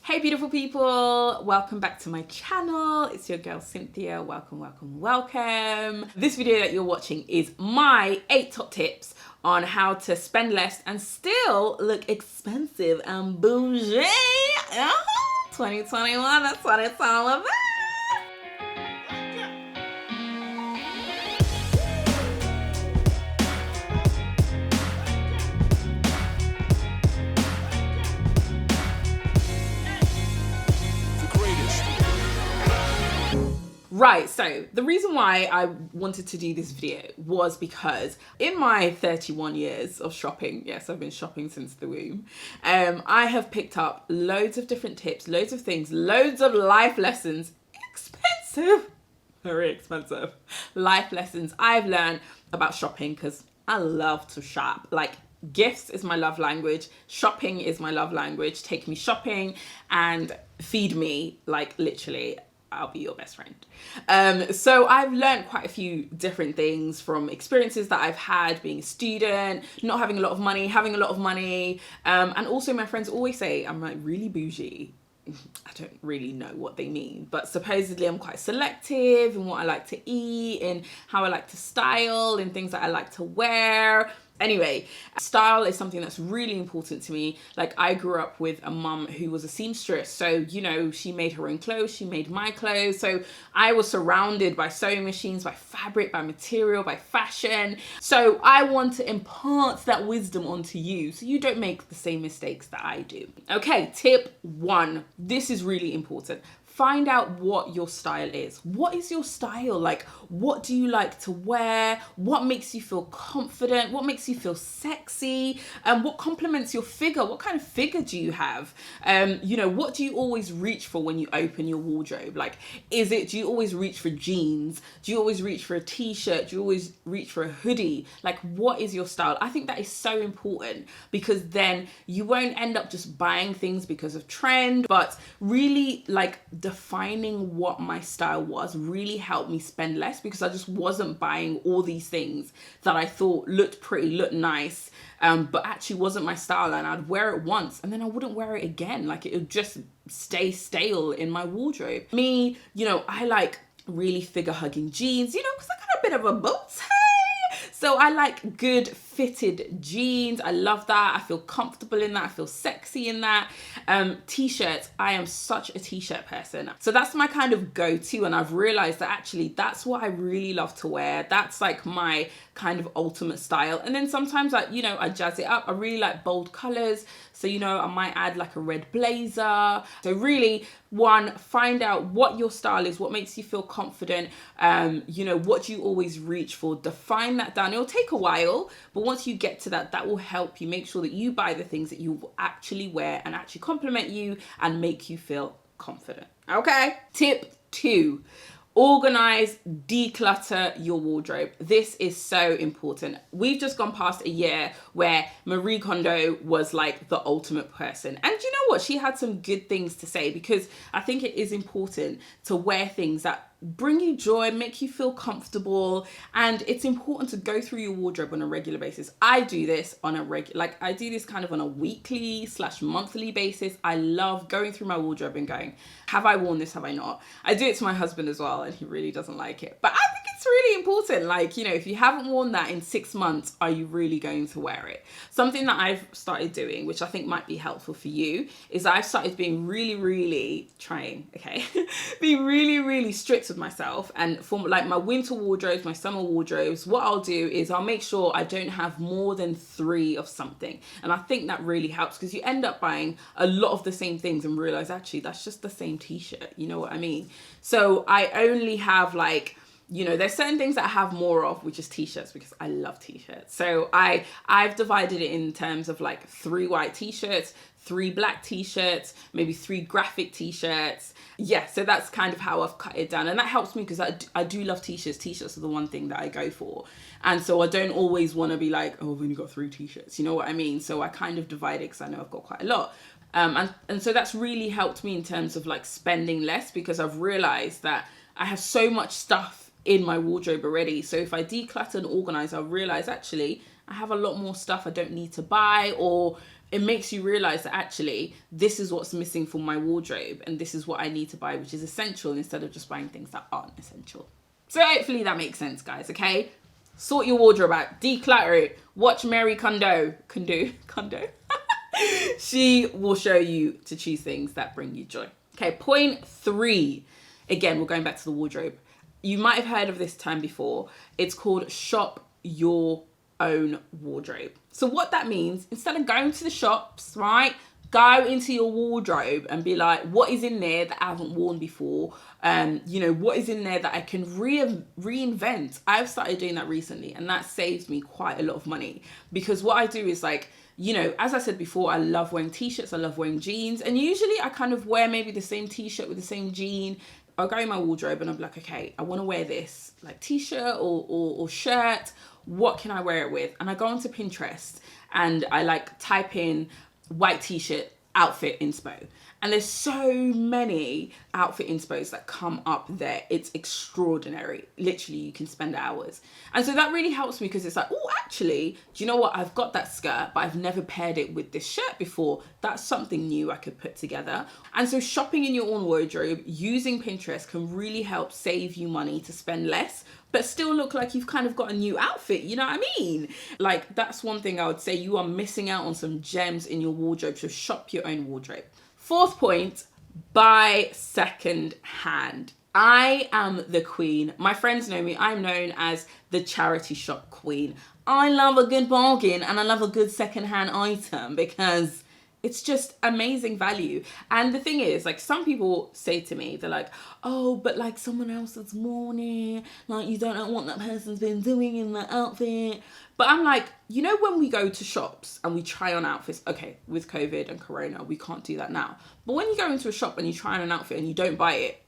Hey beautiful people, welcome back to my channel. It's your girl Cynthia. Welcome, welcome, welcome. This video that you're watching is my 8 top tips on how to spend less and still look expensive and bougie. 2021, that's what it's all about. Right, so the reason why I wanted to do this video was because in my 31 years of shopping, yes, I've been shopping since the womb, I have picked up loads of different tips, loads of things, loads of life lessons, expensive, very expensive life lessons I've learned about shopping because I love to shop. Like, gifts is my love language, shopping is my love language. Take me shopping and feed me, like literally. I'll be your best friend. So I've learned quite a few different things from experiences that I've had being a student, not having a lot of money, having a lot of money. And also my friends always say I'm like really bougie. I don't really know what they mean, but supposedly I'm quite selective in what I like to eat and how I like to style and things that I like to wear. Anyway, style is something that's really important to me. Like, I grew up with a mum who was a seamstress. So, you know, she made her own clothes. She made my clothes. So I was surrounded by sewing machines, by fabric, by material, by fashion. So I want to impart that wisdom onto you so you don't make the same mistakes that I do. Okay, tip 1. This is really important. Find out what your style is. What is your style? Like, what do you like to wear? What makes you feel confident? What makes you feel sexy? What complements your figure? What kind of figure do you have? You know, what do you always reach for when you open your wardrobe? Like, do you always reach for jeans? Do you always reach for a t-shirt? Do you always reach for a hoodie? Like, what is your style? I think that is so important because then you won't end up just buying things because of trend, but really like defining what my style was really helped me spend less because I just wasn't buying all these things that I thought looked pretty, looked nice, but actually wasn't my style, and I'd wear it once and then I wouldn't wear it again. Like, it would just stay stale in my wardrobe. Me, you know, I like really figure hugging jeans, you know, because I got a bit of a booty. So I like good fitted jeans. I love that. I feel comfortable in that. I feel sexy in that. T-shirts. I am such a t-shirt person. So that's my kind of go-to. And I've realized that actually that's what I really love to wear. That's like my kind of ultimate style. And then sometimes I jazz it up. I really like bold colors. So, you know, I might add like a red blazer. So really, 1, find out what your style is, what makes you feel confident. You know, what do you always reach for? Define that down. It'll take a while, but once you get to that, that will help you make sure that you buy the things that you actually wear and actually complement you and make you feel confident. Okay. Tip 2. Organize, declutter your wardrobe. This is so important. We've just gone past a year where Marie Kondo was like the ultimate person. And you know what? She had some good things to say because I think it is important to wear things that bring you joy, make you feel comfortable, and it's important to go through your wardrobe on a regular basis. I do this on a I do this kind of on a weekly/monthly basis. I love going through my wardrobe and going, have I worn this? Have I not? I do it to my husband as well, and he really doesn't like it. But I think it's really important. Like, you know, if you haven't worn that in 6 months, are you really going to wear it? Something that I've started doing, which I think might be helpful for you, is I've started being really being really strict with myself. And for like my winter wardrobes, my summer wardrobes, what I'll do is I'll make sure I don't have more than 3 of something. And I think that really helps because you end up buying a lot of the same things and realize actually that's just the same t-shirt. You know what I mean? So I only have like, you know, there's certain things that I have more of, which is t-shirts, because I love t-shirts. So I've divided it in terms of like 3 white t-shirts, 3 black t-shirts, maybe 3 graphic t-shirts. Yeah, so that's kind of how I've cut it down. And that helps me because I do love t-shirts. T-shirts are the one thing that I go for. And so I don't always want to be like, oh, I've only got 3 t-shirts. You know what I mean? So I kind of divide it because I know I've got quite a lot. And so that's really helped me in terms of like spending less because I've realized that I have so much stuff in my wardrobe already. So if I declutter and organize, I'll realize actually I have a lot more stuff I don't need to buy, or it makes you realize that actually this is what's missing from my wardrobe and this is what I need to buy, which is essential, instead of just buying things that aren't essential. So hopefully that makes sense, guys, okay? Sort your wardrobe out, declutter it, watch Mary Kondo. She will show you to choose things that bring you joy. Okay, point 3. Again, we're going back to the wardrobe. You might have heard of this term before. It's called shop your own wardrobe. So what that means, instead of going to the shops, right, go into your wardrobe and be like, what is in there that I haven't worn before? What is in there that I can reinvent? I've started doing that recently, and that saves me quite a lot of money, because what I do is like, as I said before, I love wearing t-shirts, I love wearing jeans, and usually I kind of wear maybe the same t-shirt with the same jean. I'll go in my wardrobe and I'm like, okay, I want to wear this like t-shirt or shirt. What can I wear it with? And I go onto Pinterest and I like type in white t-shirt outfit inspo. And there's so many outfit inspos that come up there. It's extraordinary. Literally, you can spend hours. And so that really helps me, because it's like, oh, actually, do you know what? I've got that skirt, but I've never paired it with this shirt before. That's something new I could put together. And so shopping in your own wardrobe using Pinterest can really help save you money to spend less, but still look like you've kind of got a new outfit. You know what I mean? Like, that's one thing I would say. You are missing out on some gems in your wardrobe. So shop your own wardrobe. 4th point, buy second hand. I am the queen. My friends know me. I'm known as the charity shop queen. I love a good bargain and I love a good second-hand item, because it's just amazing value. And the thing is, like, some people say to me, they're like, oh, but like someone else is worn it. Like, you don't know what that person's been doing in that outfit. But I'm like, when we go to shops and we try on outfits, okay, with COVID and Corona, we can't do that now. But when you go into a shop and you try on an outfit and you don't buy it,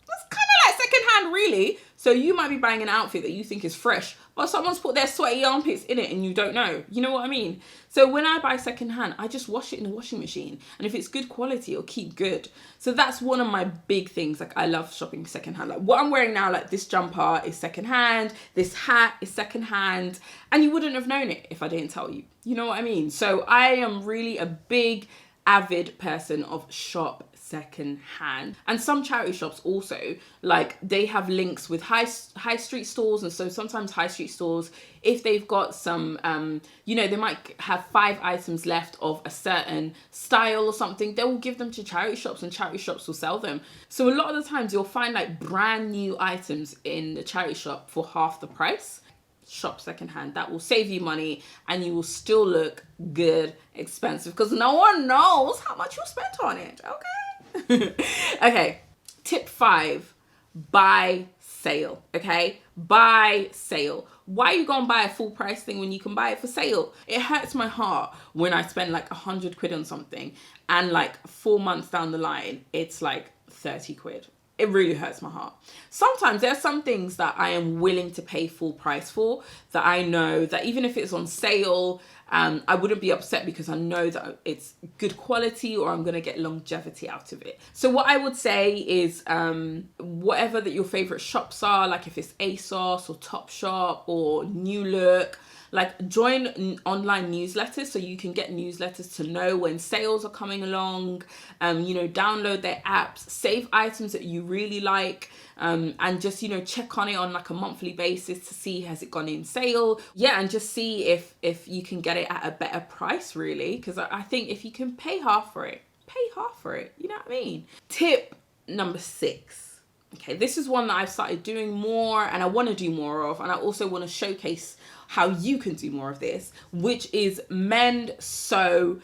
that's kind of like secondhand, really. So you might be buying an outfit that you think is fresh, but someone's put their sweaty armpits in it and you don't know. You know what I mean? So when I buy secondhand, I just wash it in the washing machine. And if it's good quality, it'll keep good. So that's one of my big things. Like, I love shopping secondhand. Like, what I'm wearing now, like this jumper is secondhand, this hat is secondhand, and you wouldn't have known it if I didn't tell you. You know what I mean? So I am really a big, avid person of shop second hand. And some charity shops also, like, they have links with high street stores. And so sometimes high street stores, if they've got some they might have 5 items left of a certain style or something, they will give them to charity shops and charity shops will sell them. So a lot of the times you'll find like brand new items in the charity shop for half the price. Shop secondhand. That will save you money and you will still look good, expensive, because no one knows how much you spent on it. Okay. Okay. Tip 5, buy sale. Okay. Buy sale. Why are you going to buy a full price thing when you can buy it for sale? It hurts my heart when I spend like 100 quid on something and like 4 months down the line, it's like 30 quid. It really hurts my heart. Sometimes there are some things that I am willing to pay full price for, that I know that even if it's on sale, I wouldn't be upset, because I know that it's good quality or I'm going to get longevity out of it. So what I would say is whatever that your favorite shops are, like if it's ASOS or Topshop or New Look, like join online newsletters so you can get newsletters to know when sales are coming along. Download their apps, save items that you really like, and just check on it on like a monthly basis to see, has it gone in sale? Yeah, and just see if you can get it at a better price, really, because I think if you can pay half for it, pay half for it. You know what I mean? Tip number 6. Okay, this is one that I've started doing more and I want to do more of, and I also want to showcase how you can do more of this, which is mend sew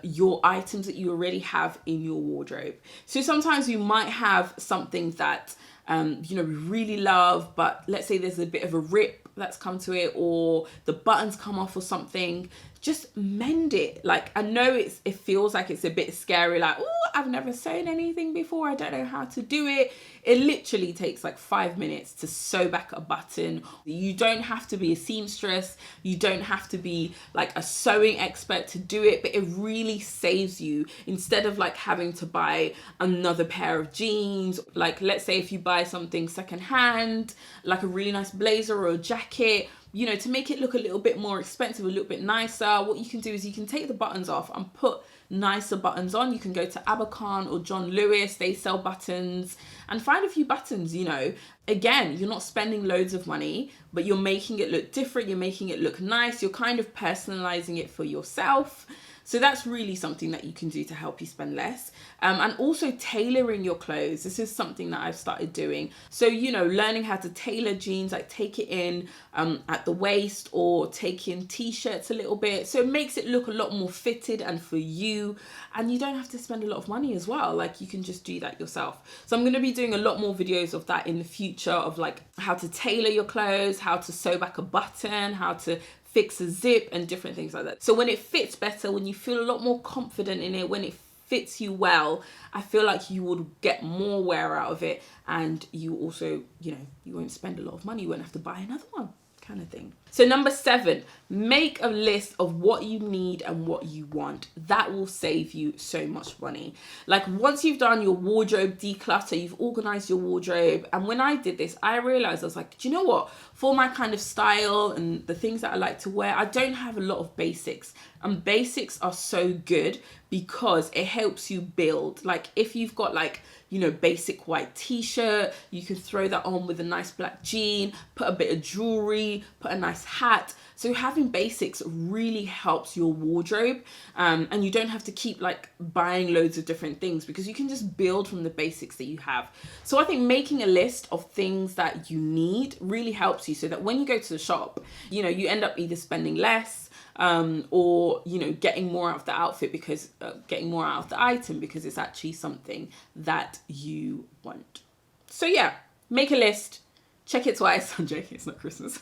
your items that you already have in your wardrobe. So sometimes you might have something that we really love, but let's say there's a bit of a rip that's come to it, or the buttons come off or something. Just mend it. Like, I know it feels like it's a bit scary, like, oh, I've never sewn anything before, I don't know how to do it. It literally takes like 5 minutes to sew back a button. You don't have to be a seamstress, you don't have to be like a sewing expert to do it, but it really saves you, instead of like having to buy another pair of jeans. Like, let's say if you buy something secondhand, like a really nice blazer or a jacket, you know, to make it look a little bit more expensive, a little bit nicer, what you can do is you can take the buttons off and put nicer buttons on. You can go to Abercon or John Lewis, they sell buttons, and find a few buttons, you know. Again, you're not spending loads of money, but you're making it look different, you're making it look nice, you're kind of personalizing it for yourself. So that's really something that you can do to help you spend less. And also tailoring your clothes. This is something that I've started doing. So, you know, learning how to tailor jeans, like take it in at the waist or take in t-shirts a little bit. So it makes it look a lot more fitted and for you. And you don't have to spend a lot of money as well. Like you can just do that yourself. So I'm going to be doing a lot more videos of that in the future, of like how to tailor your clothes, how to sew back a button, how to fix a zip and different things like that. So when it fits better, when you feel a lot more confident in it, when it fits you well, I feel like you would get more wear out of it, and you also, you know, you won't spend a lot of money, you won't have to buy another one, kind of thing. So number 7, make a list of what you need and what you want. That will save you so much money. Like once you've done your wardrobe declutter, you've organized your wardrobe. And when I did this, I realized, I was like, do you know what? For my kind of style and the things that I like to wear, I don't have a lot of basics. And basics are so good because it helps you build. Like if you've got like, you know, basic white t-shirt, you can throw that on with a nice black jean, put a bit of jewelry, put a nice hat. So having basics really helps your wardrobe, and you don't have to keep like buying loads of different things because you can just build from the basics that you have. So I think making a list of things that you need really helps you, so that when you go to the shop, you know, you end up either spending less or, you know, getting more out of the outfit because getting more out of the item because it's actually something that you want. So yeah, make a list, check it twice. I'm joking, it's not Christmas.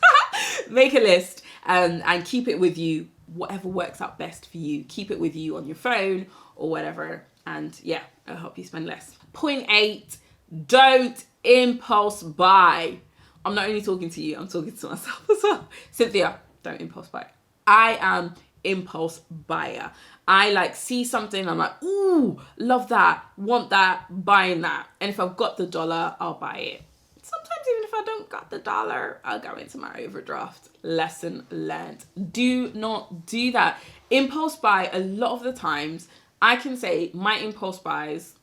Make a list and keep it with you, whatever works out best for you. Keep it with you on your phone or whatever, and yeah, it'll help you spend less. Point 8, don't impulse buy. I'm not only talking to you, I'm talking to myself as well. Cynthia, don't impulse buy. I am impulse buyer. I like see something, I'm like, ooh, love that, want that, buying that. And if I've got the dollar, I'll buy it. Sometimes even if I don't got the dollar, I'll go into my overdraft. Lesson learned. Do not do that. Impulse buy, a lot of the times, I can say my impulse buys,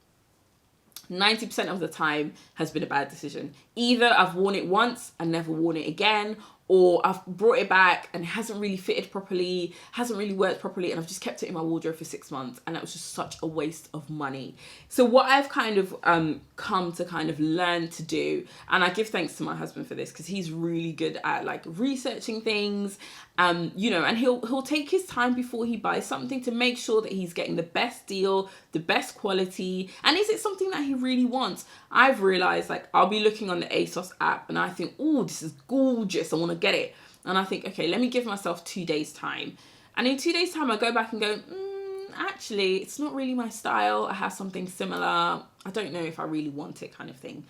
90% of the time has been a bad decision. Either I've worn it once and never worn it again, or I've brought it back and it hasn't really fitted properly, hasn't really worked properly, and I've just kept it in my wardrobe for 6 months, and that was just such a waste of money. So what I've kind of come to kind of learn to do, and I give thanks to my husband for this because he's really good at like researching things, you know, and he'll take his time before he buys something to make sure that he's getting the best deal, the best quality, and is it something that he really wants. I've realized, like, I'll be looking on the ASOS app and I think, oh, this is gorgeous, I want to get it. And I think, okay, let me give myself 2 days time. And in 2 days time, I go back and go, actually, it's not really my style. I have something similar. I don't know if I really want it, kind of thing.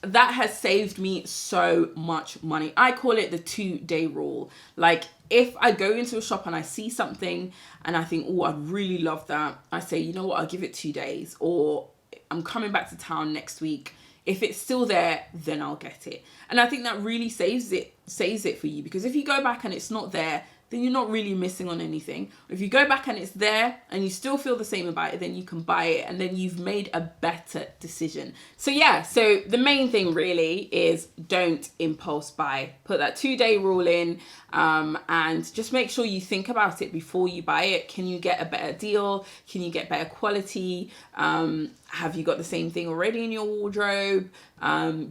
That has saved me so much money. I call it the 2-day rule. Like if I go into a shop and I see something and I think, oh, I really love that, I say, you know what, I'll give it 2 days, or I'm coming back to town next week. If it's still there, then I'll get it. And I think that really saves it for you, because if you go back and it's not there, then you're not really missing on anything. If you go back and it's there and you still feel the same about it, then you can buy it and then you've made a better decision. So yeah, so the main thing really is don't impulse buy. Put that 2-day rule in, and just make sure you think about it before you buy it. Can you get a better deal? Can you get better quality? Have you got the same thing already in your wardrobe?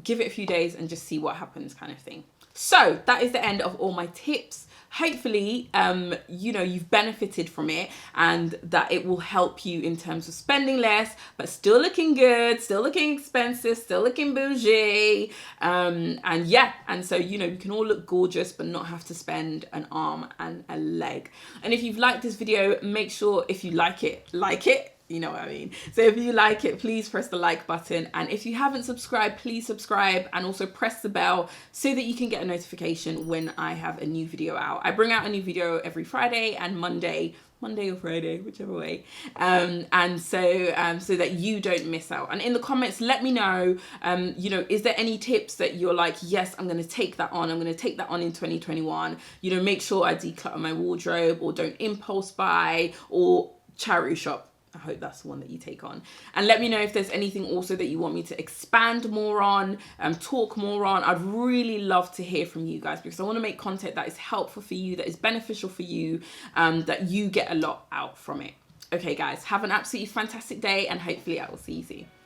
Give it a few days and just see what happens, kind of thing. So that is the end of all my tips. Hopefully, you know, you've benefited from it and that it will help you in terms of spending less, but still looking good, still looking expensive, still looking bougie. And yeah, and so, you know, you can all look gorgeous, but not have to spend an arm and a leg. And if you've liked this video, make sure if you like it, you know what I mean? So if you like it, please press the like button. And if you haven't subscribed, please subscribe and also press the bell so that you can get a notification when I have a new video out. I bring out a new video every Friday and Monday Monday or Friday, whichever way. And so that you don't miss out. And in the comments, let me know, you know, is there any tips that you're like, yes, I'm going to take that on. I'm going to take that on in 2021. You know, make sure I declutter my wardrobe, or don't impulse buy, or charity shop. I hope that's the one that you take on. And let me know if there's anything also that you want me to expand more on, talk more on. I'd really love to hear from you guys, because I want to make content that is helpful for you, that is beneficial for you, that you get a lot out from it. Okay, guys, have an absolutely fantastic day, and hopefully I will see you soon.